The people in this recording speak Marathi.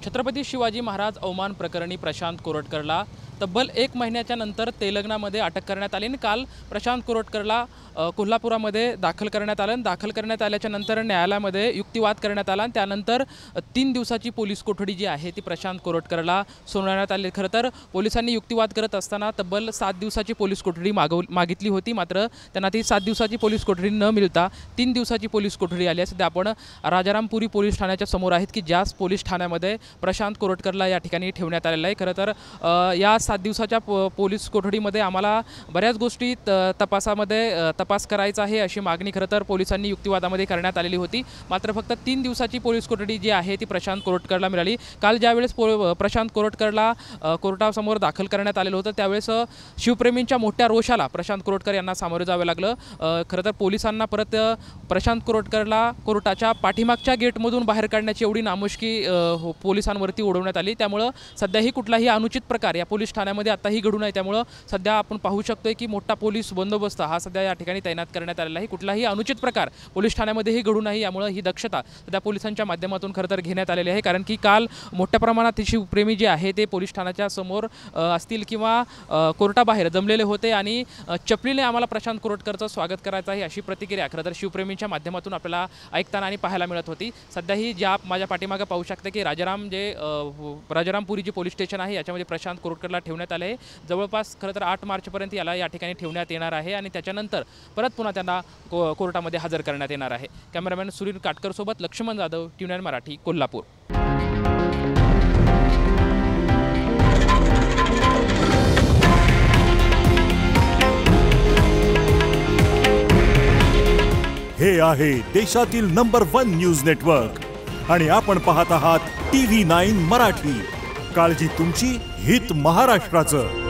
छत्रपती शिवाजी महाराज अवमान प्रकरणी प्रशांत कोरटकरला तब्बल 1 महिन्याच्या नंतर तेलंगणामध्ये अटक करण्यात आली आणि काल प्रशांत कोरटकरला कोल्हापुरामध्ये दाखल करण्यात आलं। दाखल करण्यात आल्याच्या नंतर न्यायालयामध्ये युक्तिवाद करण्यात आला आणि त्यानंतर 3 दिवसाची पोलीस कोठडी जी आहे ती प्रशांत कोरटकरला सोडवण्यात आली। खरं तर पोलिसांनी युक्तिवाद करत असताना तब्बल 7 दिवसाची पोलीस कोठडी मागितली होती, मात्र त्यांना ती 7 दिवसाची पोलीस कोठडी न मिळता 3 दिवसाची पोलीस कोठडी आली आहे। सध्या आपण राजारामपुरी पोलीस ठाण्याच्या समोर आहेत की ज्या पोलीस ठाण्यामध्ये प्रशांत कोरटकरला या ठिकाणी ठेवण्यात आलेलं आहे। खरं तर या 7 दिवसाच्या पोलीस कोठडीमध्ये आम्हाला बऱ्याच गोष्टी तपास करायचा आहे अशी मागणी खरं तर पोलिसांनी युक्तिवादामध्ये करण्यात आलेली होती, मात्र फक्त 3 दिवसाची पोलीस कोठडी जी आहे ती प्रशांत कोरटकरला मिळाली। काल ज्यावेळेस प्रशांत कोरटकरला कोर्टासमोर दाखल करण्यात आलेलं होतं त्यावेळेस शिवप्रेमींच्या मोठ्या रोषाला प्रशांत कोरटकर यांना सामोरे जावे लागलं। खरं तर पोलिसांना परत प्रशांत कोरटकरला कोर्टाच्या पाठीमागच्या गेटमधून बाहेर काढण्याची एवढी नामुष्की पोलिसांवरती ओढवण्यात आली, त्यामुळे सध्याही कुठलाही अनुचित प्रकार या पोलीस ठाण्यामध्ये आताही घडू नये, त्यामुळे सध्या आपण पाहू शकतोय की मोठा पोलीस बंदोबस्त हा सध्या या ठिकाणी तैनात करण्यात आलेला आहे। कुठलाही अनुचित प्रकार पोलीस ठाण्यामध्येही घडू नये यामुळे ही दक्षता सध्या पोलिसांच्या माध्यमातून खरं तर घेण्यात आलेली आहे, कारण की काल मोठ्या प्रमाणात शिवप्रेमी जे आहे ते पोलीस ठाण्याच्या समोर असतील किंवा कोर्टाबाहेर जमलेले होते आणि चपलीने आम्हाला प्रशांत कोरटकरचं स्वागत करायचं आहे अशी प्रतिक्रिया खरं तर शिवप्रेमींच्या माध्यमातून आपल्याला ऐकताना आणि पाहायला मिळत होती। सध्याही ज्या माझ्या पाठीमागे पाहू शकता की राजारामपुरी जे पोलीस स्टेशन आहे याच्यामध्ये प्रशांत कोरटकरला ठेवण्यात आले आहे। जवळपास खरं तर 8 मार्चपर्यंत याला या ठिकाणी ठेवण्यात येणार आहे आणि त्याच्यानंतर परत पुन्हा त्यांना कोर्टामध्ये हजर करण्यात येणार आहे। कॅमेरामॅन सुनील काटकर सोबत लक्ष्मण जाधव, TVN मराठी, कोल्हापूर। हे आहे देशातील नंबर 1 न्यूज नेटवर्क आणि आपण पाहत आहात TV9 मराठी। काळजी तुमची, हित महाराष्ट्राचं।